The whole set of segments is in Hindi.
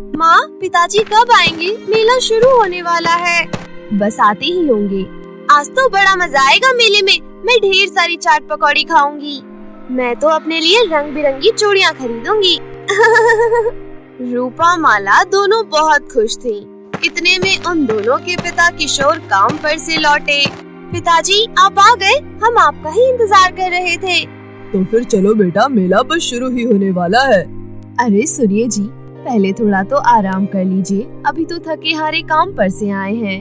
माँ, पिताजी कब आएंगे? मेला शुरू होने वाला है। बस आते ही होंगे। आज तो बड़ा मजा आएगा मेले में। मैं ढेर सारी चाट पकौड़ी खाऊंगी। मैं तो अपने लिए रंग बिरंगी चूड़ियाँ खरीदूंगी। रूपा माला दोनों बहुत खुश थीं। इतने में उन दोनों के पिता किशोर काम पर से लौटे। पिताजी, आप आ गए? हम आपका ही इंतजार कर रहे थे। तो फिर चलो बेटा, मेला बस शुरू ही होने वाला है। अरे सुनिए जी, पहले थोड़ा तो आराम कर लीजिए। अभी तो थके हारे काम पर से आए हैं।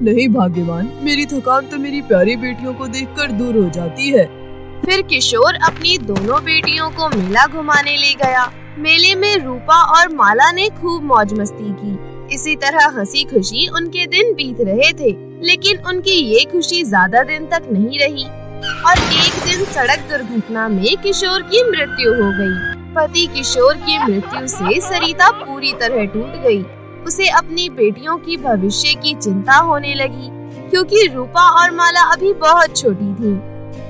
नहीं भाग्यवान, मेरी थकान तो मेरी प्यारी बेटियों को देखकर दूर हो जाती है। फिर किशोर अपनी दोनों बेटियों को मेला घुमाने ले गया। मेले में रूपा और माला ने खूब मौज मस्ती की। इसी तरह हंसी खुशी उनके दिन बीत रहे थे। लेकिन उनकी ये खुशी ज्यादा दिन तक नहीं रही और एक दिन सड़क दुर्घटना में किशोर की मृत्यु हो गई। पति किशोर की मृत्यु से सरिता पूरी तरह टूट गई। उसे अपनी बेटियों की भविष्य की चिंता होने लगी, क्योंकि रूपा और माला अभी बहुत छोटी थीं।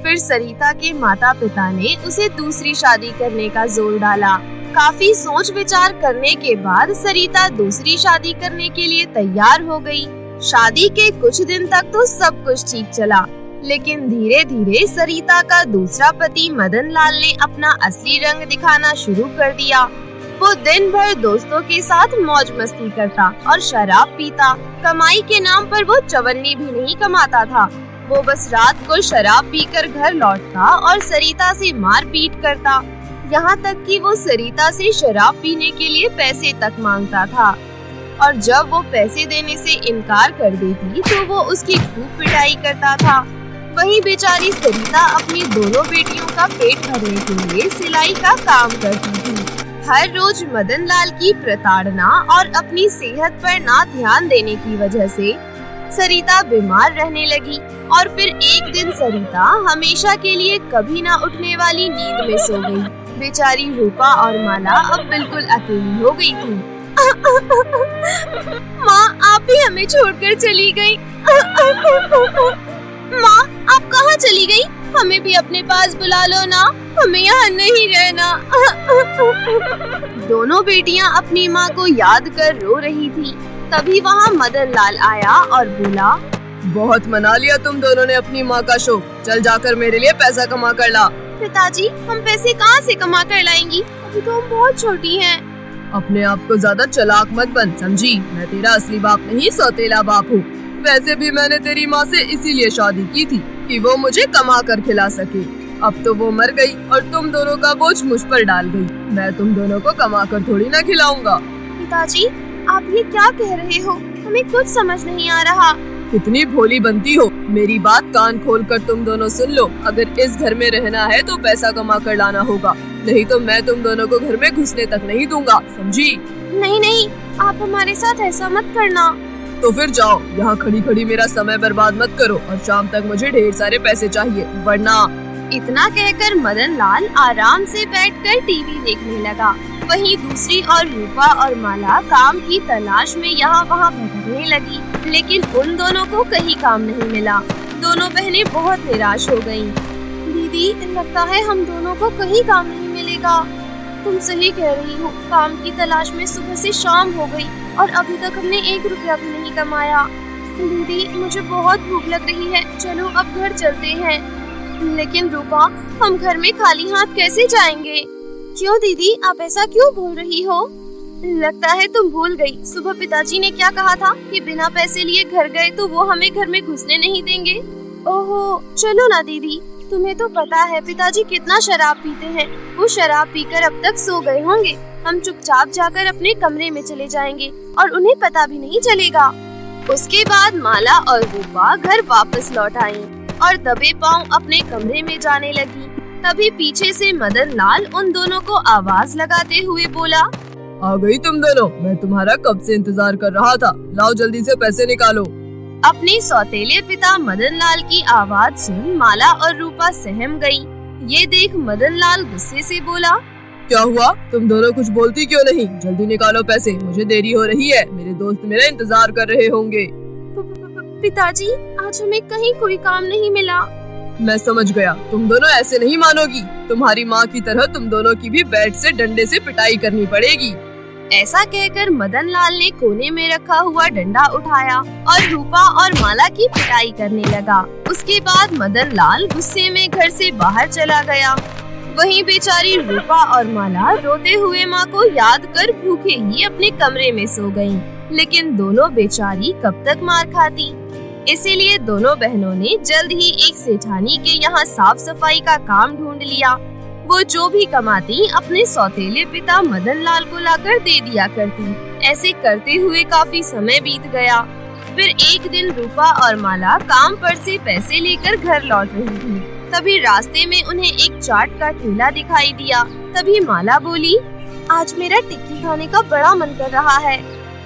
फिर सरिता के माता पिता ने उसे दूसरी शादी करने का जोर डाला। काफी सोच विचार करने के बाद सरिता दूसरी शादी करने के लिए तैयार हो गई। शादी के कुछ दिन तक तो सब कुछ ठीक चला, लेकिन धीरे धीरे सरिता का दूसरा पति मदन लाल ने अपना असली रंग दिखाना शुरू कर दिया। वो दिन भर दोस्तों के साथ मौज मस्ती करता और शराब पीता। कमाई के नाम पर वो चवन्नी भी नहीं कमाता था। वो बस रात को शराब पीकर घर लौटता और सरिता से मार पीट करता। यहाँ तक कि वो सरिता से शराब पीने के लिए पैसे तक मांगता था, और जब वो पैसे देने से इनकार कर देती तो वो उसकी खूब पिटाई करता था। वहीं बेचारी सरिता अपनी दोनों बेटियों का पेट भरने के लिए सिलाई का काम करती थी। हर रोज मदन लाल की प्रताड़ना और अपनी सेहत पर ना ध्यान देने की वजह से सरिता बीमार रहने लगी। और फिर एक दिन सरिता हमेशा के लिए कभी ना उठने वाली नींद में सो गई। बेचारी रूपा और माला अब बिल्कुल अकेली हो गई थी। माँ, आप ही हमें छोड़कर चली गई। माँ, आप कहाँ चली गई? हमें भी अपने पास बुला लो ना, हमें यहाँ नहीं रहना। दोनों बेटियाँ अपनी माँ को याद कर रो रही थी। तभी वहाँ मदन लाल आया और बोला, बहुत मना लिया तुम दोनों ने अपनी माँ का शौक। चल जाकर मेरे लिए पैसा कमा कर ला। पिताजी, हम पैसे कहाँ से कमा कर लाएंगी? अभी तो हम बहुत छोटी हैं। अपने आप को ज्यादा चालाक मत बन, समझी? मैं तेरा असली बाप नहीं, सौतेला बाप हूँ। वैसे भी मैंने तेरी माँ से इसीलिए शादी की थी कि वो मुझे कमा कर खिला सके। अब तो वो मर गई और तुम दोनों का बोझ मुझ पर डाल गई। मैं तुम दोनों को कमा कर थोड़ी ना खिलाऊंगा। पिताजी, आप ये क्या कह रहे हो? हमें कुछ समझ नहीं आ रहा। कितनी भोली बनती हो। मेरी बात कान खोल कर तुम दोनों सुन लो। अगर इस घर में रहना है तो पैसा कमा कर लाना होगा, नहीं तो मैं तुम दोनों को घर में घुसने तक नहीं दूंगा, समझी? नहीं नहीं, आप हमारे साथ ऐसा मत करना। तो फिर जाओ, यहाँ खड़ी खड़ी मेरा समय बर्बाद मत करो और शाम तक मुझे ढेर सारे पैसे चाहिए, वरना। इतना कहकर मदन लाल आराम से बैठकर टीवी देखने लगा। वहीं दूसरी और रूपा और माला काम की तलाश में यहाँ वहाँ भटकने लगी, लेकिन उन दोनों को कहीं काम नहीं मिला। दोनों बहनें बहुत निराश हो गयीं। दीदी, लगता है हम दोनों को कहीं काम नहीं मिलेगा। तुम सही कह रही हो, काम की तलाश में सुबह से शाम हो गई और अभी तक हमने 1 रुपया भी नहीं कमाया। दीदी, मुझे बहुत भूख लग रही है, चलो अब घर चलते हैं। लेकिन रूपा, हम घर में खाली हाथ कैसे जाएंगे? क्यों दीदी, आप ऐसा क्यों बोल रही हो? लगता है तुम भूल गई। सुबह पिताजी ने क्या कहा था कि बिना पैसे लिए घर गए तो वो हमें घर में घुसने नहीं देंगे। ओहो, चलो ना दीदी, तुम्हें तो पता है पिताजी कितना शराब पीते हैं। वो शराब पीकर अब तक सो गए होंगे। हम चुपचाप जाकर अपने कमरे में चले जाएंगे और उन्हें पता भी नहीं चलेगा। उसके बाद माला और रूपा घर वापस लौट आईं और दबे पांव अपने कमरे में जाने लगी। तभी पीछे से मदन लाल उन दोनों को आवाज लगाते हुए बोला, आ गई तुम दोनों, मैं तुम्हारा कब से इंतजार कर रहा था। लाओ जल्दी से पैसे निकालो। अपने सौतेले पिता मदन लाल की आवाज सुन माला और रूपा सहम गई। ये देख मदन लाल गुस्से से बोला, क्या हुआ? तुम दोनों कुछ बोलती क्यों नहीं? जल्दी निकालो पैसे, मुझे देरी हो रही है। मेरे दोस्त मेरा इंतजार कर रहे होंगे। पिताजी, आज हमें कहीं कोई काम नहीं मिला। मैं समझ गया, तुम दोनों ऐसे नहीं मानोगी। तुम्हारी माँ की तरह तुम दोनों की भी बैट से डंडे से पिटाई करनी पड़ेगी। ऐसा कहकर मदन लाल ने कोने में रखा हुआ डंडा उठाया और रूपा और माला की पिटाई करने लगा। उसके बाद मदन लाल गुस्से में घर से बाहर चला गया। वहीं बेचारी रूपा और माला रोते हुए माँ को याद कर भूखे ही अपने कमरे में सो गयीं। लेकिन दोनों बेचारी कब तक मार खाती, इसीलिए दोनों बहनों ने जल्द ही एक सेठानी के यहाँ साफ सफाई का काम ढूंढ लिया। वो जो भी कमाती अपने सौतेले पिता मदन लाल को लाकर दे दिया करती। ऐसे करते हुए काफी समय बीत गया। फिर एक दिन रूपा और माला काम पर से पैसे लेकर घर लौट रही थी। तभी रास्ते में उन्हें एक चाट का ठेला दिखाई दिया। तभी माला बोली, आज मेरा टिक्की खाने का बड़ा मन कर रहा है।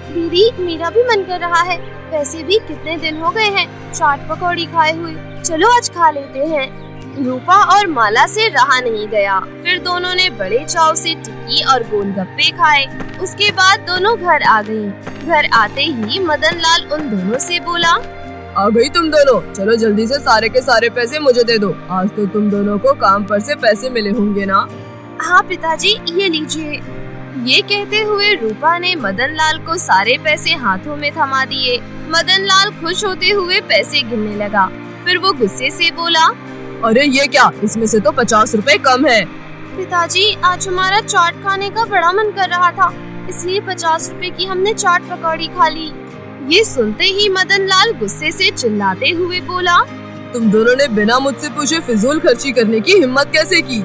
दीदी, मेरा भी मन कर रहा है। वैसे भी कितने दिन हो गए हैं चाट पकौड़ी खाए हुए, चलो आज खा लेते हैं। रूपा और माला से रहा नहीं गया। फिर दोनों ने बड़े चाव से टिक्की और गोलगप्पे खाए। उसके बाद दोनों घर आ गईं। घर आते ही मदन लाल उन दोनों से बोला, आ गई तुम दोनों, चलो जल्दी से सारे के सारे पैसे मुझे दे दो। आज तो तुम दोनों को काम पर से पैसे मिले होंगे ना? हाँ पिताजी, ये लीजिए। ये कहते हुए रूपा ने मदन लाल को सारे पैसे हाथों में थमा दिए। मदन लाल खुश होते हुए पैसे गिनने लगा। फिर वो गुस्से से बोला, अरे ये क्या, इसमें से तो 50 रुपए कम है। पिताजी, आज हमारा चाट खाने का बड़ा मन कर रहा था, इसलिए 50 रुपए की हमने चाट पकौड़ी खा ली। ये सुनते ही मदन लाल गुस्से से चिल्लाते हुए बोला, तुम दोनों ने बिना मुझसे पूछे फिजूल खर्ची करने की हिम्मत कैसे की?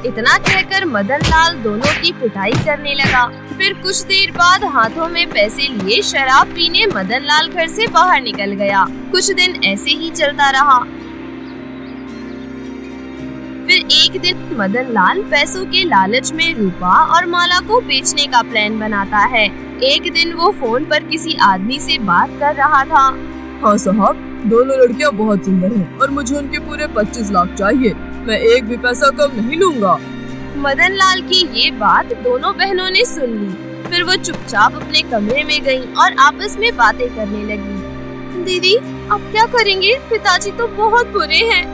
इतना कहकर मदन लाल दोनों की पिटाई करने लगा। फिर कुछ देर बाद हाथों में पैसे लिए शराब पीने मदन लाल घर से बाहर निकल गया। कुछ दिन ऐसे ही चलता रहा। फिर एक दिन मदन लाल पैसों के लालच में रूपा और माला को बेचने का प्लान बनाता है। एक दिन वो फोन पर किसी आदमी से बात कर रहा था। हाँ साहब, दोनों लड़कियाँ बहुत सुंदर हैं और मुझे उनके पूरे 25 लाख चाहिए। मैं एक भी पैसा कम नहीं लूँगा। मदन लाल की ये बात दोनों बहनों ने सुन ली। फिर वो चुपचाप अपने कमरे में गईं और आपस में बातें करने लगी। दीदी, अब क्या करेंगे? पिताजी तो बहुत बुरे हैं।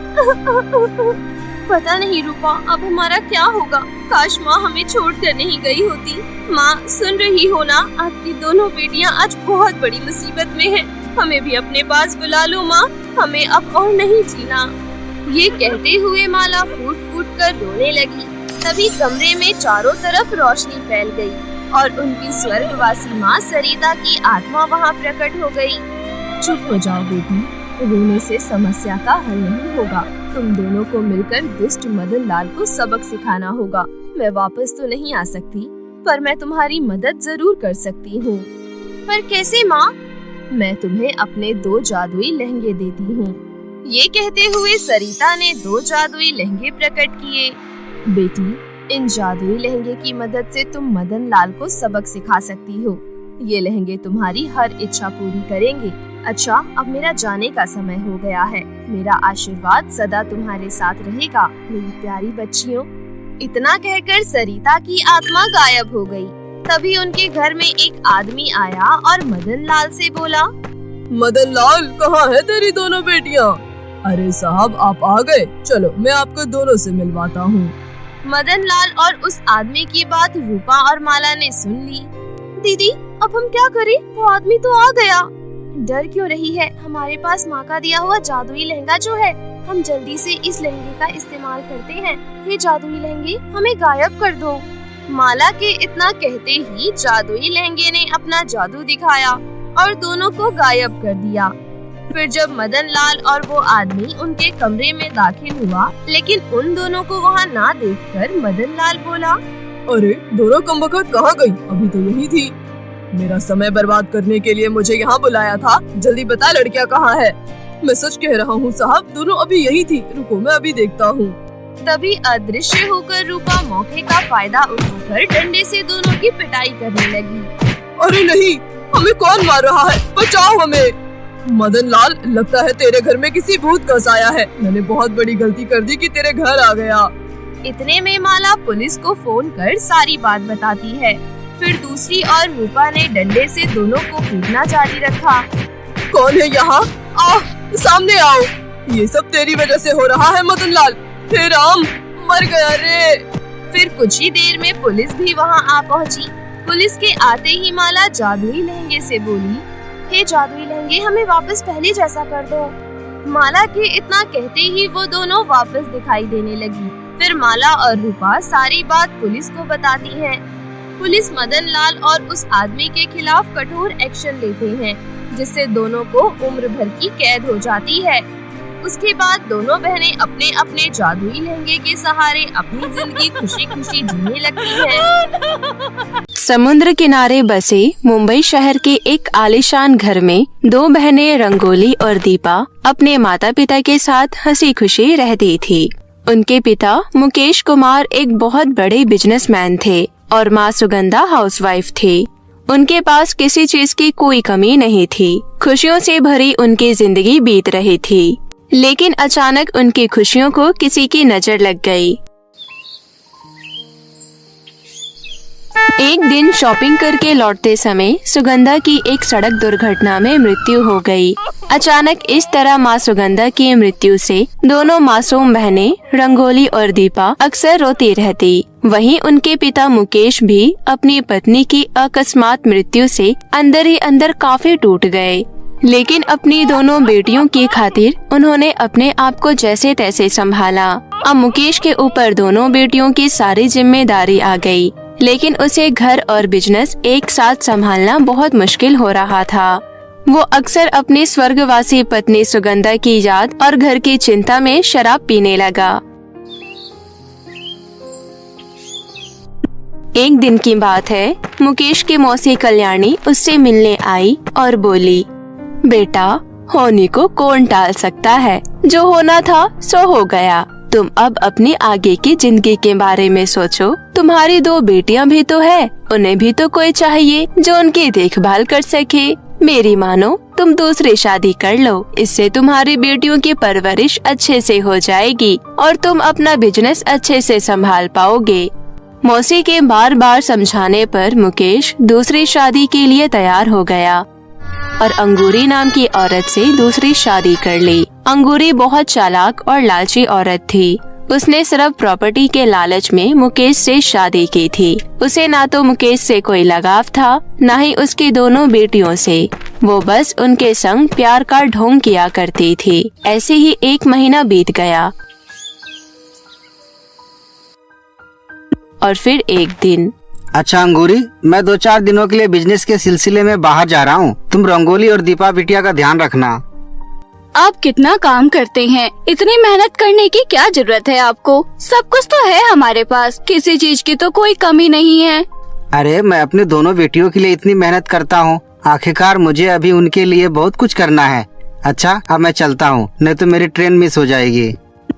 पता नहीं रूपा, अब हमारा क्या होगा? काश माँ हमें छोड़कर नहीं गई होती। माँ, सुन रही हो ना? आपकी दोनों बेटियाँ आज बहुत बड़ी मुसीबत में हैं। हमें भी अपने पास बुला लो माँ, हमें अब और नहीं जीना। ये कहते हुए माला फूट फूट कर रोने लगी। तभी कमरे में चारों तरफ रोशनी फैल गई और उनकी स्वर्गवासी माँ सरिता की आत्मा वहाँ प्रकट हो गई। चुप हो जाओ बेटी, रोने से समस्या का हल नहीं होगा। तुम दोनों को मिलकर दुष्ट मदन लाल को सबक सिखाना होगा। मैं वापस तो नहीं आ सकती, पर मैं तुम्हारी मदद जरूर कर सकती हूँ। पर कैसे माँ? मैं तुम्हें अपने 2 जादुई लहंगे देती हूँ। ये कहते हुए सरिता ने 2 जादुई लहंगे प्रकट किए। बेटी, इन जादुई लहंगे की मदद से तुम मदन लाल को सबक सिखा सकती हो। ये लहंगे तुम्हारी हर इच्छा पूरी करेंगे। अच्छा, अब मेरा जाने का समय हो गया है। मेरा आशीर्वाद सदा तुम्हारे साथ रहेगा, मेरी प्यारी बच्चियों। इतना कहकर सरिता की आत्मा गायब हो गई। तभी उनके घर में एक आदमी आया और मदन लाल से बोला, मदन लाल, कहाँ है तेरी दोनों बेटियाँ? अरे साहब, आप आ गए। चलो मैं आपको दोनों से मिलवाता हूँ। मदन लाल और उस आदमी की बात रूपा और माला ने सुन ली। दीदी, अब हम क्या करें? वो आदमी तो आ गया। डर क्यों रही है? हमारे पास माँ का दिया हुआ जादुई लहंगा जो है, हम जल्दी से इस लहंगे का इस्तेमाल करते हैं। ये जादुई लहंगे हमें गायब कर दो। माला के इतना कहते ही जादुई लहंगे ने अपना जादू दिखाया और दोनों को गायब कर दिया। फिर जब मदन लाल और वो आदमी उनके कमरे में दाखिल हुआ, लेकिन उन दोनों को वहाँ ना देखकर मदन लाल बोला, अरे दोनों कमबख्त कहाँ गई? अभी तो यही थी। मेरा समय बर्बाद करने के लिए मुझे यहाँ बुलाया था। जल्दी बता, लड़कियाँ कहाँ है? मैं सच कह रहा हूँ साहब, दोनों अभी यही थी। रुको, मैं अभी देखता हूँ। तभी अदृश्य होकर रूपा मौके का फायदा उठाकर डंडे से दोनों की पिटाई करने लगी। अरे नहीं, हमें कौन मार रहा है? बचाओ हमें। मदन लाल, लगता है तेरे घर में किसी भूत कस आया है। मैंने बहुत बड़ी गलती कर दी कि तेरे घर आ गया। इतने में माला पुलिस को फोन कर सारी बात बताती है। फिर दूसरी ओर रूपा ने डंडे से दोनों को पीटना जारी रखा। कौन है यहाँ? सामने आओ। ये सब तेरी वजह से हो रहा है मदन लाल। हे राम, मर गया रे। फिर कुछ ही देर में पुलिस भी वहाँ आ पहुँची। पुलिस के आते ही माला जादुई लहंगे से बोली, हे जादुई लहंगे, हमें वापस पहले जैसा कर दो। माला के इतना कहते ही वो दोनों वापस दिखाई देने लगी। फिर माला और रूपा सारी बात पुलिस को बताती हैं। पुलिस मदन लाल और उस आदमी के खिलाफ कठोर एक्शन लेते हैं, जिससे दोनों को उम्र भर की कैद हो जाती है। उसके बाद दोनों बहनें अपने अपने जादुई लहंगे के सहारे अपनी जिंदगी खुशी खुशी जीने लगती हैं। समुद्र किनारे बसे मुंबई शहर के एक आलीशान घर में दो बहनें रंगोली और दीपा अपने माता पिता के साथ हंसी खुशी रहती थी। उनके पिता मुकेश कुमार एक बहुत बड़े बिजनेसमैन थे और माँ सुगंधा हाउसवाइफ थी। उनके पास किसी चीज की कोई कमी नहीं थी। खुशियों से भरी उनकी जिंदगी बीत रही थी, लेकिन अचानक उनकी खुशियों को किसी की नजर लग गई। एक दिन शॉपिंग करके लौटते समय सुगंधा की एक सड़क दुर्घटना में मृत्यु हो गई। अचानक इस तरह माँ सुगंधा की मृत्यु से दोनों मासूम बहनें रंगोली और दीपा अक्सर रोती रहती। वहीं उनके पिता मुकेश भी अपनी पत्नी की अकस्मात मृत्यु से अंदर ही अंदर काफी टूट गए। लेकिन अपनी दोनों बेटियों की खातिर उन्होंने अपने आप को जैसे तैसे संभाला। अब मुकेश के ऊपर दोनों बेटियों की सारी जिम्मेदारी आ गई, लेकिन उसे घर और बिजनेस एक साथ संभालना बहुत मुश्किल हो रहा था। वो अक्सर अपनी स्वर्गवासी पत्नी सुगंधा की याद और घर की चिंता में शराब पीने लगा। एक दिन की बात है, मुकेश की मौसी कल्याणी उससे मिलने आई और बोली, बेटा, होने को कौन टाल सकता है, जो होना था सो हो गया। तुम अब अपनी आगे की जिंदगी के बारे में सोचो। तुम्हारी दो बेटियां भी तो है, उन्हें भी तो कोई चाहिए जो उनकी देखभाल कर सके। मेरी मानो, तुम दूसरी शादी कर लो, इससे तुम्हारी बेटियों की परवरिश अच्छे से हो जाएगी और तुम अपना बिजनेस अच्छे से संभाल पाओगे। मौसी के बार बार समझाने पर मुकेश दूसरी शादी के लिए तैयार हो गया और अंगूरी नाम की औरत से दूसरी शादी कर ली। अंगूरी बहुत चालाक और लालची औरत थी। उसने सिर्फ प्रॉपर्टी के लालच में मुकेश से शादी की थी। उसे ना तो मुकेश से कोई लगाव था, न ही उसकी दोनों बेटियों से। वो बस उनके संग प्यार का ढोंग किया करती थी। ऐसे ही एक महीना बीत गया और फिर एक दिन, अच्छा अंगूरी, मैं 2-4 दिनों के लिए बिजनेस के सिलसिले में बाहर जा रहा हूँ। तुम रंगोली और दीपा बिटिया का ध्यान रखना। आप कितना काम करते हैं, इतनी मेहनत करने की क्या जरूरत है आपको? सब कुछ तो है हमारे पास, किसी चीज की तो कोई कमी नहीं है। अरे मैं अपने दोनों बेटियों के लिए इतनी मेहनत करता हूँ, आखिरकार मुझे अभी उनके लिए बहुत कुछ करना है। अच्छा, अब मैं चलता हूँ, नहीं तो मेरी ट्रेन मिस हो जाएगी।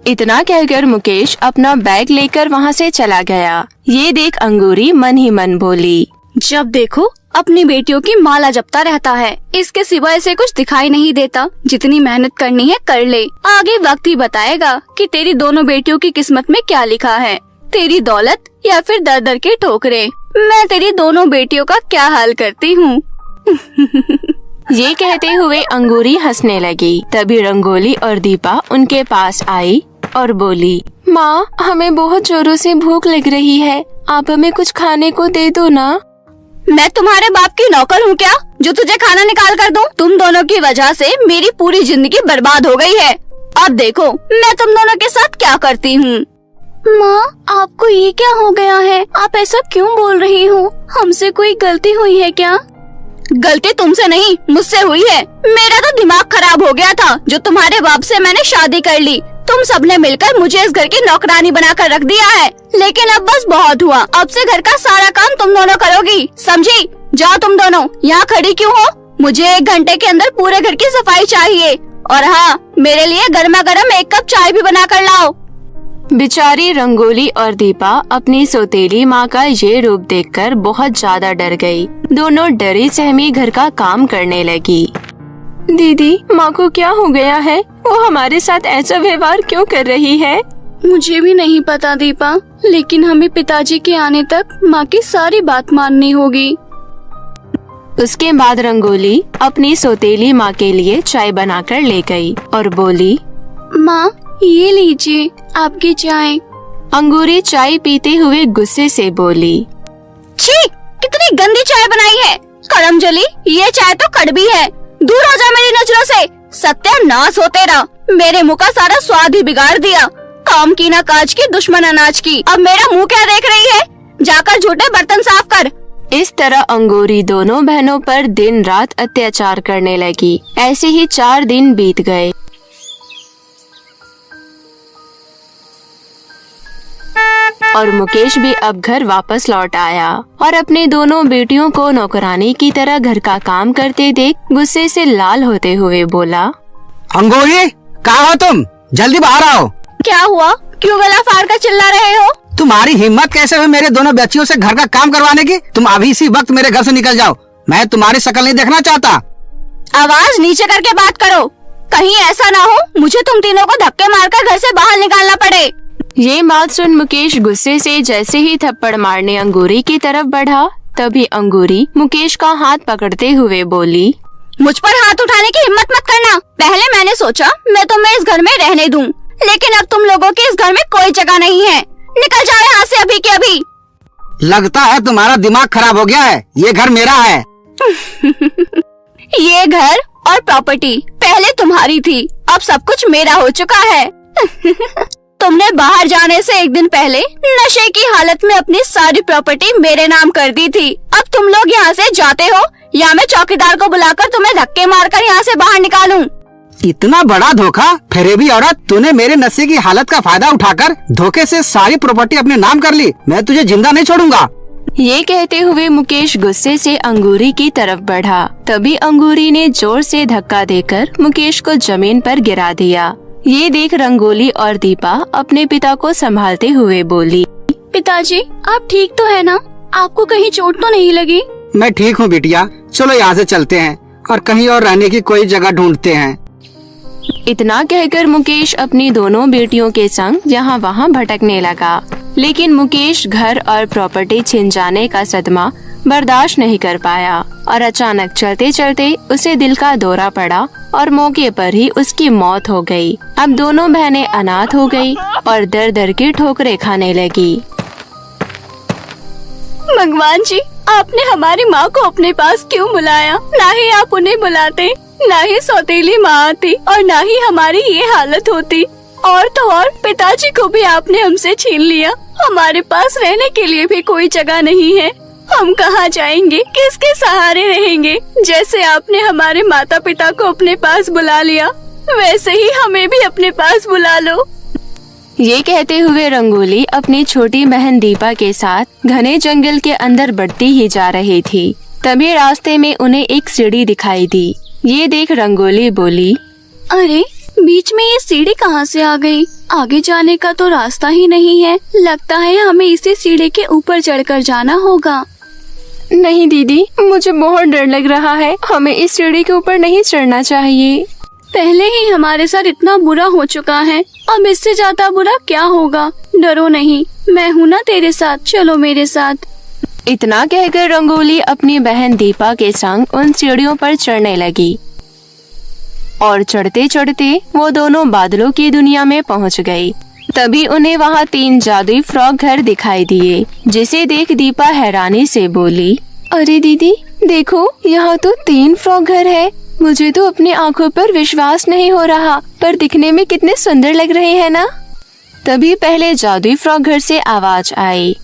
इतना कहकर मुकेश अपना बैग लेकर वहाँ से चला गया। ये देख अंगूरी मन ही मन बोली, जब देखो अपनी बेटियों की माला जपता रहता है, इसके सिवा इसे कुछ दिखाई नहीं देता। जितनी मेहनत करनी है कर ले, आगे वक्त ही बताएगा कि तेरी दोनों बेटियों की किस्मत में क्या लिखा है, तेरी दौलत या फिर दर दर के ठोकरे। मैं तेरी दोनों बेटियों का क्या हाल करती हूँ। ये कहते हुए अंगूरी हंसने लगी। तभी रंगोली और दीपा उनके पास आई और बोली, माँ, हमें बहुत जोरों से भूख लग रही है, आप हमें कुछ खाने को दे दो ना। मैं तुम्हारे बाप की नौकर हूँ क्या, जो तुझे खाना निकाल कर दूँ? तुम दोनों की वजह से मेरी पूरी जिंदगी बर्बाद हो गई है। अब देखो मैं तुम दोनों के साथ क्या करती हूँ। माँ, आपको ये क्या हो गया है? आप ऐसा क्यों बोल रही हो? हमसे कोई गलती हुई है क्या? गलती तुमसे नहीं, मुझसे हुई है। मेरा तो दिमाग खराब हो गया था, जो तुम्हारे बाप से मैंने शादी कर ली। तुम सबने मिलकर मुझे इस घर की नौकरानी बनाकर रख दिया है, लेकिन अब बस बहुत हुआ। अब से घर का सारा काम तुम दोनों करोगी, समझी? जाओ तुम दोनों, यहाँ खड़ी क्यों हो? मुझे 1 घंटे के अंदर पूरे घर की सफाई चाहिए, और हाँ, मेरे लिए गर्मा गर्म 1 कप चाय भी बना कर लाओ। बेचारी रंगोली और दीपा अपनी सौतेली माँ का ये रूप देखकर बहुत ज्यादा डर गई। दोनों डरी सहमी घर का काम करने लगी। दीदी, माँ को क्या हो गया है? वो हमारे साथ ऐसा व्यवहार क्यों कर रही है? मुझे भी नहीं पता दीपा, लेकिन हमें पिताजी के आने तक माँ की सारी बात माननी होगी। उसके बाद रंगोली अपनी सौतेली माँ के लिए चाय बनाकर ले गई और बोली, माँ, ये लीजिए आपकी चाय। अंगूरी चाय पीते हुए गुस्से से बोली, छी, कितनी गंदी चाय बनाई है। करमजली, ये चाय तो कड़वी है। दूर हो जा मेरी नजरों से। सत्यानाश हो तेरा, मेरे मुंह का सारा स्वाद ही बिगाड़ दिया। काम की ना काज की, दुश्मन अनाज की। अब मेरा मुंह क्या देख रही है? जाकर झूठे बर्तन साफ कर। इस तरह अंगूरी दोनों बहनों पर दिन रात अत्याचार करने लगी। ऐसे ही 4 दिन बीत गए। और मुकेश भी अब घर वापस लौट आया और अपने दोनों बेटियों को नौकरानी की तरह घर का काम करते देख गुस्से से लाल होते हुए बोला, अंगूरी, कहाँ हो तुम? जल्दी बाहर आओ। क्या हुआ? क्यों गला फाड़ कर चिल्ला रहे हो? तुम्हारी हिम्मत कैसे हुई मेरे दोनों बच्चियों से घर का काम करवाने की? तुम अभी इसी वक्त मेरे घर से निकल जाओ। मैं तुम्हारी शक्ल नहीं देखना चाहता। आवाज नीचे करके बात करो। कहीं ऐसा ना हो मुझे तुम तीनों को धक्के मारकर घर से बाहर निकालना पड़े। ये बात सुन मुकेश गुस्से से जैसे ही थप्पड़ मारने अंगूरी की तरफ बढ़ा, तभी अंगूरी मुकेश का हाथ पकड़ते हुए बोली, मुझ पर हाथ उठाने की हिम्मत मत करना। पहले मैंने सोचा मैं तुम्हें इस घर में रहने दूं, लेकिन अब तुम लोगों की इस घर में कोई जगह नहीं है। निकल जाओ यहाँ से अभी के अभी। लगता है तुम्हारा दिमाग खराब हो गया है। ये घर मेरा है। ये घर और प्रॉपर्टी पहले तुम्हारी थी, अब सब कुछ मेरा हो चुका है। तुमने बाहर जाने से एक दिन पहले नशे की हालत में अपनी सारी प्रॉपर्टी मेरे नाम कर दी थी। अब तुम लोग यहाँ से जाते हो या मैं चौकीदार को बुलाकर तुम्हें धक्के मारकर यहाँ से बाहर निकालूं? इतना बड़ा धोखा? फेरेबी औरत, तूने मेरे नशे की हालत का फायदा उठाकर धोखे से सारी प्रॉपर्टी अपने नाम कर ली। मैं तुझे जिंदा नहीं छोड़ूंगा। ये कहते हुए मुकेश गुस्से से अंगूरी की तरफ बढ़ा। तभी अंगूरी ने जोर से धक्का देकर मुकेश को जमीन पर गिरा दिया। ये देख रंगोली और दीपा अपने पिता को संभालते हुए बोली, पिताजी आप ठीक तो है ना? आपको कहीं चोट तो नहीं लगी? मैं ठीक हूँ बिटिया, चलो यहाँ से चलते हैं और कहीं और रहने की कोई जगह ढूंढते हैं। इतना कहकर मुकेश अपनी दोनों बेटियों के संग यहाँ वहाँ भटकने लगा। लेकिन मुकेश घर और प्रॉपर्टी छिन जाने का सदमा बर्दाश्त नहीं कर पाया और अचानक चलते चलते उसे दिल का दौरा पड़ा और मौके पर ही उसकी मौत हो गई। अब दोनों बहनें अनाथ हो गई और दर दर की ठोकरें खाने लगी। भगवान जी, आपने हमारी माँ को अपने पास क्यों बुलाया? ना ही आप उन्हें बुलाते, ना ही सौतेली माँ आती और ना ही हमारी ये हालत होती। और तो और पिताजी को भी आपने हमसे छीन लिया। हमारे पास रहने के लिए भी कोई जगह नहीं है। हम कहाँ जाएंगे? किसके सहारे रहेंगे? जैसे आपने हमारे माता पिता को अपने पास बुला लिया, वैसे ही हमें भी अपने पास बुला लो। ये कहते हुए रंगोली अपनी छोटी बहन दीपा के साथ घने जंगल के अंदर बढ़ती ही जा रही थी। तभी रास्ते में उन्हें एक सीढ़ी दिखाई दी। ये देख रंगोली बोली, अरे बीच में ये सीढ़ी कहाँ से आ गई? आगे जाने का तो रास्ता ही नहीं है। लगता है हमें इसी सीढ़ी के ऊपर चढ़कर जाना होगा। नहीं दीदी, मुझे बहुत डर लग रहा है। हमें इस सीढ़ी के ऊपर नहीं चढ़ना चाहिए। पहले ही हमारे साथ इतना बुरा हो चुका है, अब इससे ज्यादा बुरा क्या होगा? डरो नहीं, मैं हूँ ना तेरे साथ, चलो मेरे साथ। इतना कहकर रंगोली अपनी बहन दीपा के संग उन सीढ़ियों पर चढ़ने लगी और चढ़ते चढ़ते वो दोनों बादलों की दुनिया में पहुंच गई। तभी उन्हें वहाँ 3 जादुई फ्रॉक घर दिखाई दिए, जिसे देख दीपा हैरानी से बोली, अरे दीदी देखो, यहाँ तो 3 फ्रॉक घर है। मुझे तो अपनी आंखों पर विश्वास नहीं हो रहा, पर दिखने में कितने सुंदर लग रहे हैं ना। तभी पहले जादुई फ्रॉक घर से आवाज आई,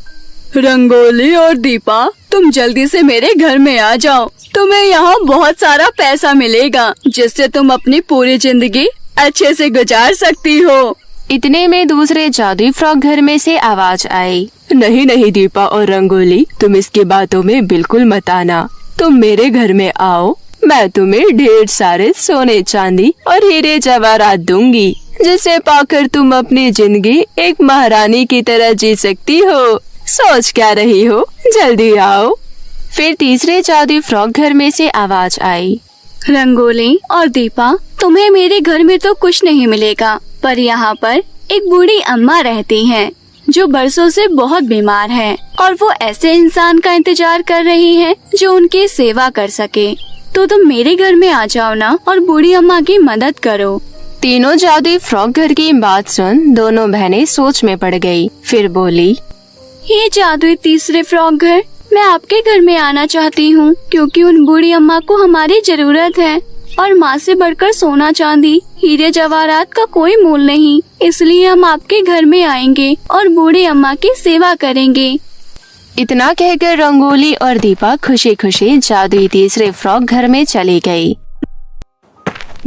रंगोली और दीपा, तुम जल्दी से मेरे घर में आ जाओ। तुम्हें यहाँ बहुत सारा पैसा मिलेगा, जिससे तुम अपनी पूरी जिंदगी अच्छे से गुजार सकती हो। इतने में दूसरे जादुई फ्रॉक घर में से आवाज आई, नहीं नहीं दीपा और रंगोली, तुम इसकी बातों में बिल्कुल मत आना। तुम मेरे घर में आओ, मैं तुम्हें ढेर सारे सोने चांदी और हीरे जवाहरात दूंगी, जिसे पाकर तुम अपनी जिंदगी एक महारानी की तरह जी सकती हो। सोच क्या रही हो, जल्दी आओ। फिर तीसरे जादुई फ्रॉक घर में से आवाज आई, रंगोली और दीपा, तुम्हें मेरे घर में तो कुछ नहीं मिलेगा, पर यहाँ पर एक बूढ़ी अम्मा रहती हैं, जो बरसों से बहुत बीमार है और वो ऐसे इंसान का इंतजार कर रही है जो उनकी सेवा कर सके। तो तुम मेरे घर में आ जाओ ना और बूढ़ी अम्मा की मदद करो। तीनों जादुई फ्रॉक घर की बात सुन दोनों बहनें सोच में पड़ गई। फिर बोली, ये जादुई तीसरे फ्रॉक घर, मैं आपके घर में आना चाहती हूँ क्योंकि उन बूढ़ी अम्मा को हमारी जरूरत है और माँ से बढ़कर सोना चांदी हीरे जवाहरात का कोई मूल नहीं, इसलिए हम आपके घर में आएंगे और बूढ़ी अम्मा की सेवा करेंगे। इतना कहकर रंगोली और दीपा खुशी खुशी जादुई तीसरे फ्रॉक घर में चली गई।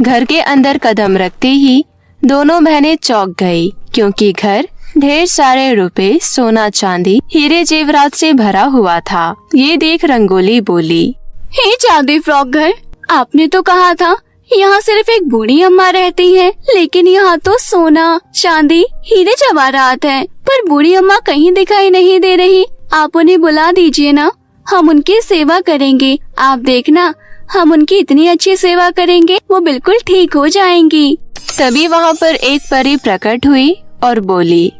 घर के अंदर कदम रखते ही दोनों बहनें चौंक गई क्योंकि घर ढेर सारे रुपए, सोना चांदी, हीरे जेवरात से भरा हुआ था। ये देख रंगोली बोली, हे जादुई फ्रॉक घर, आपने तो कहा था यहाँ सिर्फ एक बूढ़ी अम्मा रहती है, लेकिन यहाँ तो सोना चांदी हीरे जवाहरात है, पर बूढ़ी अम्मा कहीं दिखाई नहीं दे रही। आप उन्हें बुला दीजिए ना, हम उनकी सेवा करेंगे। आप देखना, हम उनकी इतनी अच्छी सेवा करेंगे वो बिल्कुल ठीक हो जाएंगी। तभी वहाँ पर एक परी प्रकट हुई और बोली,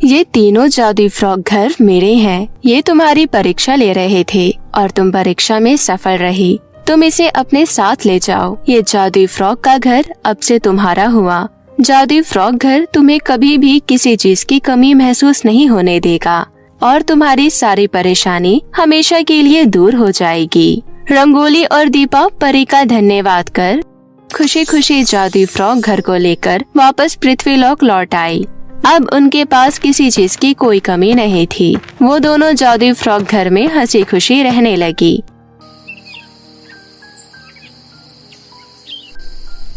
ये तीनों जादुई फ्रॉक घर मेरे हैं। ये तुम्हारी परीक्षा ले रहे थे और तुम परीक्षा में सफल रही। तुम इसे अपने साथ ले जाओ। ये जादुई फ्रॉक का घर अब से तुम्हारा हुआ। जादुई फ्रॉक घर तुम्हें कभी भी किसी चीज की कमी महसूस नहीं होने देगा और तुम्हारी सारी परेशानी हमेशा के लिए दूर हो जाएगी। रंगोली और दीपा परी का धन्यवाद कर खुशी खुशी जादुई फ्रॉक घर को लेकर वापस पृथ्वीलोक लौट आई। अब उनके पास किसी चीज की कोई कमी नहीं थी। वो दोनों जादुई फ्रॉक घर में हंसी खुशी रहने लगी।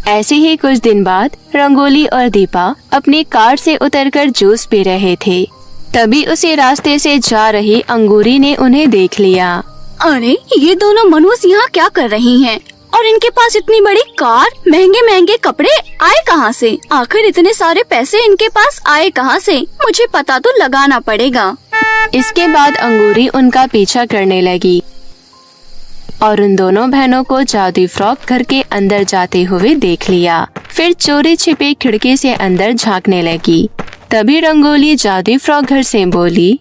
ऐसे ही कुछ दिन बाद रंगोली और दीपा अपनी कार से उतरकर जूस पी रहे थे। तभी उसी रास्ते से जा रही अंगूरी ने उन्हें देख लिया। अरे ये दोनों मनुष्य यहाँ क्या कर रही हैं? और इनके पास इतनी बड़ी कार, महंगे महंगे कपड़े आए कहाँ से? आखिर इतने सारे पैसे इनके पास आए कहाँ से? मुझे पता तो लगाना पड़ेगा। इसके बाद अंगूरी उनका पीछा करने लगी और उन दोनों बहनों को जादुई फ्रॉक घर के अंदर जाते हुए देख लिया। फिर चोरी छिपे खिड़की से अंदर झांकने लगी। तभी रंगोली जादुई फ्रॉक घर से बोली,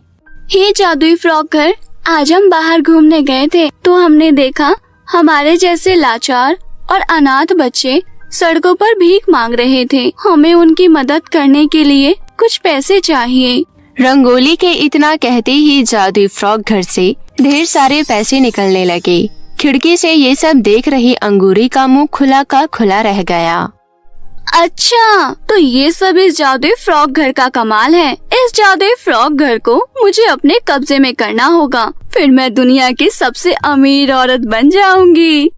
हे जादुई फ्रॉक घर, आज हम बाहर घूमने गए थे तो हमने देखा हमारे जैसे लाचार और अनाथ बच्चे सड़कों पर भीख मांग रहे थे। हमें उनकी मदद करने के लिए कुछ पैसे चाहिए। रंगोली के इतना कहते ही जादुई फ्रॉक घर से ढेर सारे पैसे निकलने लगे। खिड़की से ये सब देख रही अंगूरी का मुंह खुला का खुला रह गया। अच्छा, तो ये सब इस जादुई फ्रॉक घर का कमाल है। इस जादुई फ्रॉक घर को मुझे अपने कब्जे में करना होगा, फिर मैं दुनिया की सबसे अमीर औरत बन जाऊंगी।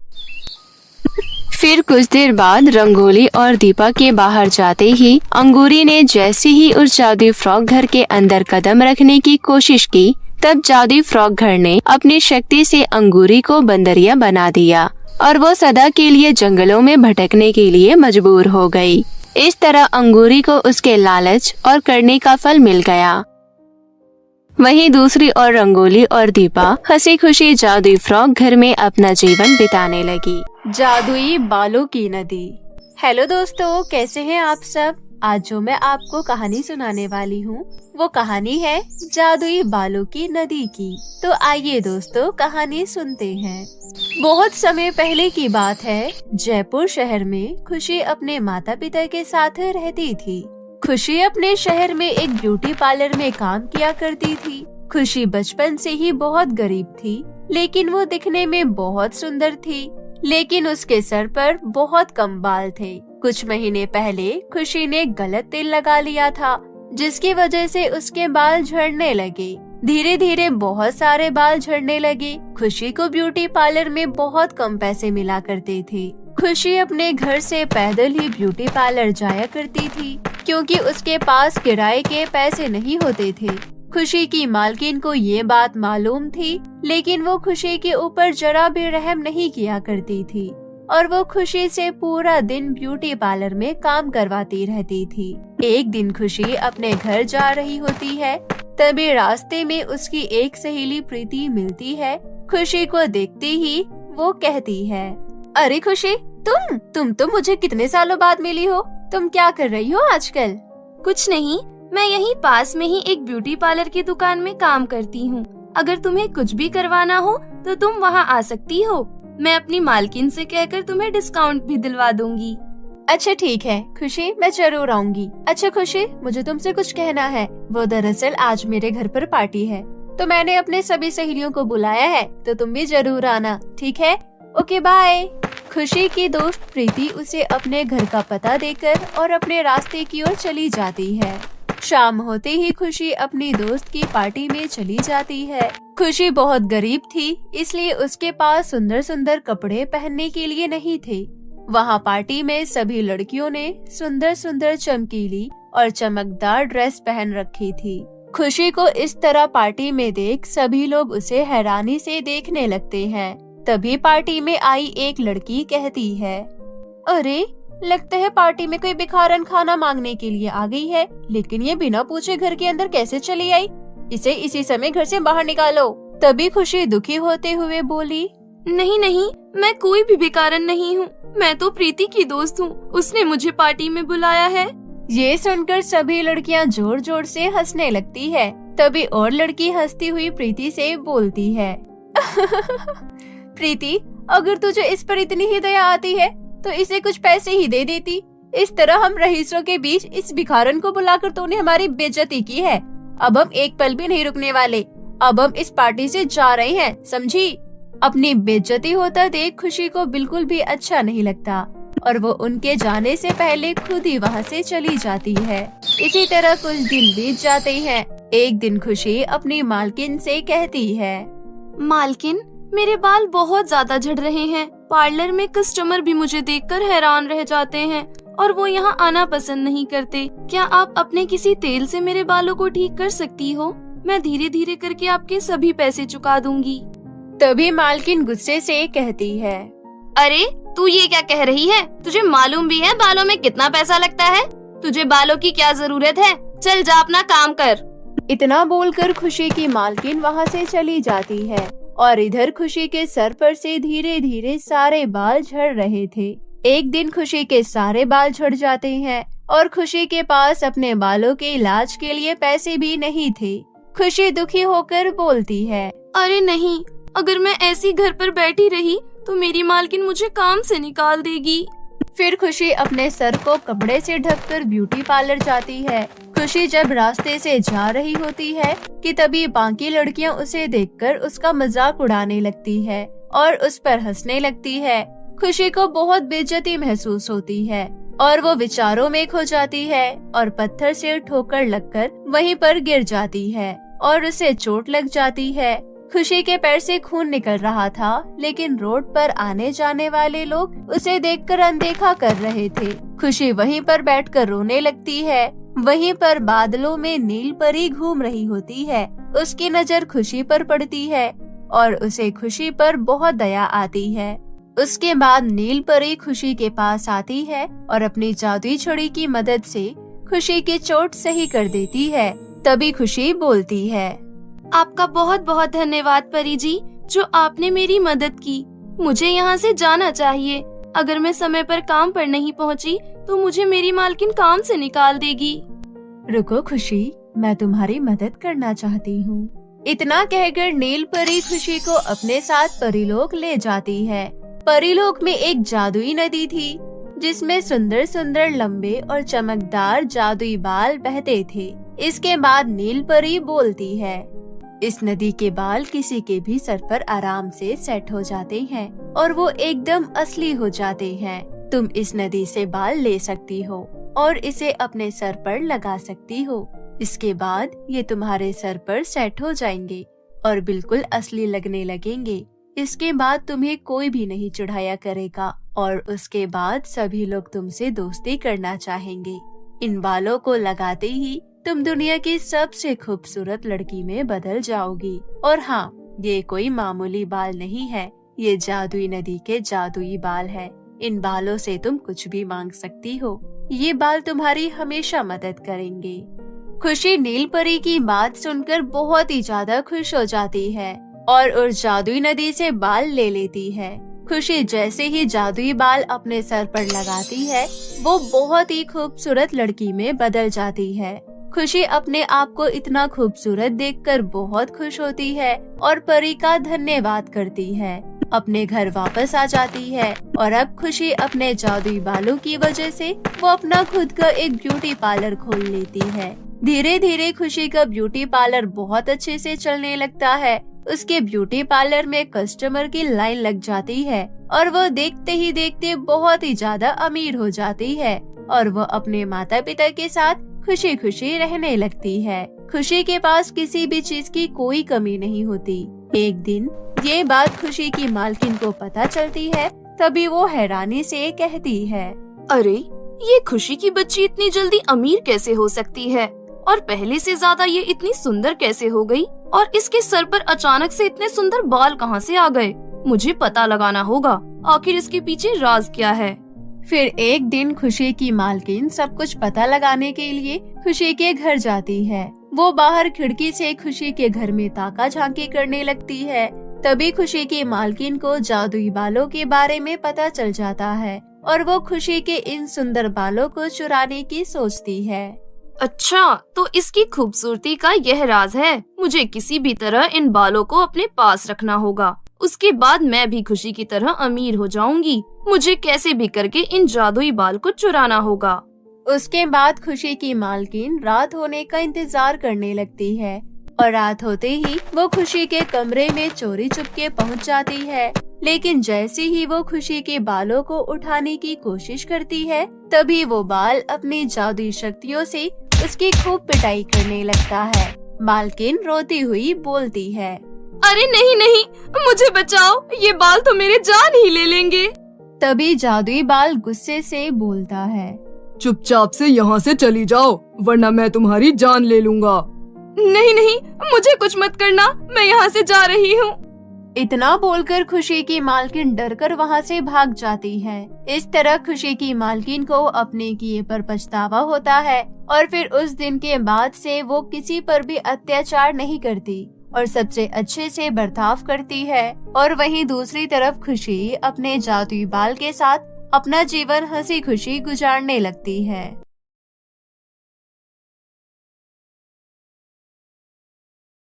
फिर कुछ देर बाद रंगोली और दीपा के बाहर जाते ही अंगूरी ने जैसे ही उस जादुई फ्रॉक घर के अंदर कदम रखने की कोशिश की, तब जादुई फ्रॉक घर ने अपनी शक्ति से अंगूरी को बंदरिया बना दिया और वो सदा के लिए जंगलों में भटकने के लिए मजबूर हो गई। इस तरह अंगूरी को उसके लालच और करने का फल मिल गया। वहीं दूसरी ओर रंगोली और दीपा हंसी खुशी जादुई फ्रॉक घर में अपना जीवन बिताने लगी। जादुई बालों की नदी। हेलो दोस्तों, कैसे हैं आप सब? आज जो मैं आपको कहानी सुनाने वाली हूँ वो कहानी है जादुई बालों की नदी की। तो आइए दोस्तों कहानी सुनते हैं। बहुत समय पहले की बात है। जयपुर शहर में खुशी अपने माता पिता के साथ रहती थी। खुशी अपने शहर में एक ब्यूटी पार्लर में काम किया करती थी। खुशी बचपन से ही बहुत गरीब थी, लेकिन वो दिखने में बहुत सुंदर थी। लेकिन उसके सर पर बहुत कम बाल थे। कुछ महीने पहले खुशी ने गलत तेल लगा लिया था, जिसकी वजह से उसके बाल झड़ने लगे। धीरे धीरे बहुत सारे बाल झड़ने लगे। खुशी को ब्यूटी पार्लर में बहुत कम पैसे मिला करते थे। खुशी अपने घर से पैदल ही ब्यूटी पार्लर जाया करती थी, क्योंकि उसके पास किराए के पैसे नहीं होते थे। खुशी की मालकिन को ये बात मालूम थी, लेकिन वो खुशी के ऊपर जरा भी रहम नहीं किया करती थी और वो खुशी से पूरा दिन ब्यूटी पार्लर में काम करवाती रहती थी। एक दिन खुशी अपने घर जा रही होती है, तभी रास्ते में उसकी एक सहेली प्रीति मिलती है। खुशी को देखते ही वो कहती है, अरे खुशी, तुम तो मुझे कितने सालों बाद मिली हो। तुम क्या कर रही हो आजकल? कुछ नहीं, मैं यहीं पास में ही एक ब्यूटी पार्लर की दुकान में काम करती हूँ। अगर तुम्हें कुछ भी करवाना हो तो तुम वहाँ आ सकती हो। मैं अपनी मालकिन से कहकर तुम्हें डिस्काउंट भी दिलवा दूंगी। अच्छा ठीक है खुशी, मैं जरूर आऊंगी। अच्छा खुशी, मुझे तुमसे कुछ कहना है। वो दरअसल आज मेरे घर पर पार्टी है, तो मैंने अपने सभी सहेलियों को बुलाया है, तो तुम भी जरूर आना, ठीक है? Okay bye. खुशी की दोस्त प्रीति उसे अपने घर का पता देकर और अपने रास्ते की ओर चली जाती है। शाम होते ही खुशी अपनी दोस्त की पार्टी में चली जाती है। खुशी बहुत गरीब थी, इसलिए उसके पास सुंदर सुंदर कपड़े पहनने के लिए नहीं थे। वहाँ पार्टी में सभी लड़कियों ने सुंदर सुंदर चमकीली और चमकदार ड्रेस पहन रखी थी। खुशी को इस तरह पार्टी में देख सभी लोग उसे हैरानी से देखने लगते हैं। तभी पार्टी में आई एक लड़की कहती है, अरे लगता है पार्टी में कोई भिखारन खाना मांगने के लिए आ गई है, लेकिन ये बिना पूछे घर के अंदर कैसे चली आई? इसे इसी समय घर से बाहर निकालो। तभी खुशी दुखी होते हुए बोली, नहीं नहीं, मैं कोई भी भिखारन नहीं हूँ, मैं तो प्रीति की दोस्त हूँ, उसने मुझे पार्टी में बुलाया है। ये सुनकर सभी लड़कियां जोर जोर से हंसने लगती है। तभी और लड़की हंसती हुई प्रीति से बोलती है, प्रीति, अगर तुझे इस पर इतनी ही दया आती है तो इसे कुछ पैसे ही दे देती। इस तरह हम रईसों के बीच इस भिखारन को बुलाकर तूने हमारी बेइज्जती की है। अब हम एक पल भी नहीं रुकने वाले। अब हम इस पार्टी से जा रहे हैं, समझी? अपनी बेइज्जती होता देख खुशी को बिल्कुल भी अच्छा नहीं लगता और वो उनके जाने से पहले खुद ही वहाँ से चली जाती है। इसी तरह कुछ दिन बीत जाते हैं। एक दिन खुशी अपनी मालकिन से कहती है, मालकिन, मेरे बाल बहुत ज्यादा झड़ रहे हैं। पार्लर में कस्टमर भी मुझे देखकर हैरान रह जाते हैं और वो यहाँ आना पसंद नहीं करते। क्या आप अपने किसी तेल से मेरे बालों को ठीक कर सकती हो? मैं धीरे धीरे करके आपके सभी पैसे चुका दूंगी। तभी मालकिन गुस्से से कहती है, अरे तू ये क्या कह रही है? तुझे मालूम भी है बालों में कितना पैसा लगता है? तुझे बालों की क्या जरूरत है? चल जा अपना काम कर। इतना बोलकर खुशी की मालकिन वहाँ से चली जाती है और इधर खुशी के सर पर से धीरे धीरे सारे बाल झड़ रहे थे। एक दिन खुशी के सारे बाल झड़ जाते हैं और खुशी के पास अपने बालों के इलाज के लिए पैसे भी नहीं थे। खुशी दुखी होकर बोलती है, अरे नहीं, अगर मैं ऐसी घर पर बैठी रही तो मेरी मालकिन मुझे काम से निकाल देगी। फिर खुशी अपने सर को कपड़े से ढककर ब्यूटी पार्लर जाती है। खुशी जब रास्ते से जा रही होती है कि तभी बाकी लड़कियां उसे देखकर उसका मजाक उड़ाने लगती है और उस पर हंसने लगती है। खुशी को बहुत बेइज्जती महसूस होती है और वो विचारों में खो जाती है और पत्थर से ठोकर लगकर वहीं पर गिर जाती है और उसे चोट लग जाती है। खुशी के पैर से खून निकल रहा था, लेकिन रोड पर आने जाने वाले लोग उसे देखकर अनदेखा कर रहे थे। खुशी वहीं पर बैठकर रोने लगती है। वहीं पर बादलों में नील परी घूम रही होती है। उसकी नजर खुशी पर पड़ती है और उसे खुशी पर बहुत दया आती है। उसके बाद नील परी खुशी के पास आती है और अपनी जादुई छड़ी की मदद से खुशी की चोट सही कर देती है। तभी खुशी बोलती है, आपका बहुत बहुत धन्यवाद परी जी, जो आपने मेरी मदद की। मुझे यहाँ से जाना चाहिए। अगर मैं समय पर काम पर नहीं पहुँची तो मुझे मेरी मालकिन काम से निकाल देगी। रुको खुशी, मैं तुम्हारी मदद करना चाहती हूँ। इतना कहकर नील परी खुशी को अपने साथ परीलोक ले जाती है। परीलोक में एक जादुई नदी थी जिसमें सुंदर सुंदर लंबे और चमकदार जादुई बाल बहते थे। इसके बाद नील परी बोलती है, इस नदी के बाल किसी के भी सर पर आराम से सेट हो जाते हैं और वो एकदम असली हो जाते हैं। तुम इस नदी से बाल ले सकती हो और इसे अपने सर पर लगा सकती हो। इसके बाद ये तुम्हारे सर पर सेट हो जाएंगे और बिल्कुल असली लगने लगेंगे। इसके बाद तुम्हें कोई भी नहीं चिढ़ाया करेगा और उसके बाद सभी लोग तुमसे दोस्ती करना चाहेंगे। इन बालों को लगाते ही तुम दुनिया की सबसे खूबसूरत लड़की में बदल जाओगी। और हाँ, ये कोई मामूली बाल नहीं है, ये जादुई नदी के जादुई बाल है। इन बालों से तुम कुछ भी मांग सकती हो। ये बाल तुम्हारी हमेशा मदद करेंगे। खुशी नील परी की बात सुनकर बहुत ही ज्यादा खुश हो जाती है और उस जादुई नदी से बाल ले लेती है। खुशी जैसे ही जादुई बाल अपने सर पर लगाती है, वो बहुत ही खूबसूरत लड़की में बदल जाती है। खुशी अपने आप को इतना खूबसूरत देखकर बहुत खुश होती है और परी का धन्यवाद करती है। अपने घर वापस आ जाती है और अब खुशी अपने जादुई बालों की वजह से वो अपना खुद का एक ब्यूटी पार्लर खोल लेती है। धीरे धीरे खुशी का ब्यूटी पार्लर बहुत अच्छे से चलने लगता है। उसके ब्यूटी पार्लर में कस्टमर की लाइन लग जाती है और वो देखते ही देखते बहुत ही ज्यादा अमीर हो जाती है और वो अपने माता पिता के साथ खुशी खुशी रहने लगती है। खुशी के पास किसी भी चीज की कोई कमी नहीं होती। एक दिन ये बात खुशी की मालकिन को पता चलती है, तभी वो हैरानी से कहती है, अरे ये खुशी की बच्ची इतनी जल्दी अमीर कैसे हो सकती है और पहले से ज्यादा ये इतनी सुंदर कैसे हो गई और इसके सर पर अचानक से इतने सुंदर बाल कहाँ से आ गए। मुझे पता लगाना होगा आखिर इसके पीछे राज क्या है। फिर एक दिन खुशी की मालकिन सब कुछ पता लगाने के लिए खुशी के घर जाती है। वो बाहर खिड़की से खुशी के घर में ताका झांकी करने लगती है। तभी खुशी की मालकिन को जादुई बालों के बारे में पता चल जाता है और वो खुशी के इन सुंदर बालों को चुराने की सोचती है। अच्छा, तो इसकी खूबसूरती का यह राज है। मुझे किसी भी तरह इन बालों को अपने पास रखना होगा। उसके बाद मैं भी खुशी की तरह अमीर हो जाऊंगी। मुझे कैसे भी करके इन जादुई बाल को चुराना होगा। उसके बाद खुशी की मालकिन रात होने का इंतजार करने लगती है और रात होते ही वो खुशी के कमरे में चोरी चुपके पहुंच जाती है। लेकिन जैसे ही वो खुशी के बालों को उठाने की कोशिश करती है, तभी वो बाल अपनी जादुई शक्तियों से उसकी खूब पिटाई करने लगता है। मालकिन रोती हुई बोलती है, अरे नहीं नहीं, मुझे बचाओ, ये बाल तो मेरे जान ही ले लेंगे। तभी जादुई बाल गुस्से से बोलता है, चुपचाप से यहाँ से चली जाओ वरना मैं तुम्हारी जान ले लूंगा। नहीं नहीं, मुझे कुछ मत करना, मैं यहाँ से जा रही हूँ। इतना बोलकर खुशी की मालकिन डरकर वहाँ से भाग जाती है। इस तरह खुशी की मालकिन को अपने किए पर पछतावा होता है और फिर उस दिन के बाद से वो किसी पर भी अत्याचार नहीं करती और सबसे अच्छे से बर्ताव करती है। और वहीं दूसरी तरफ खुशी अपने जादुई बाल के साथ अपना जीवन हंसी खुशी गुजारने लगती है।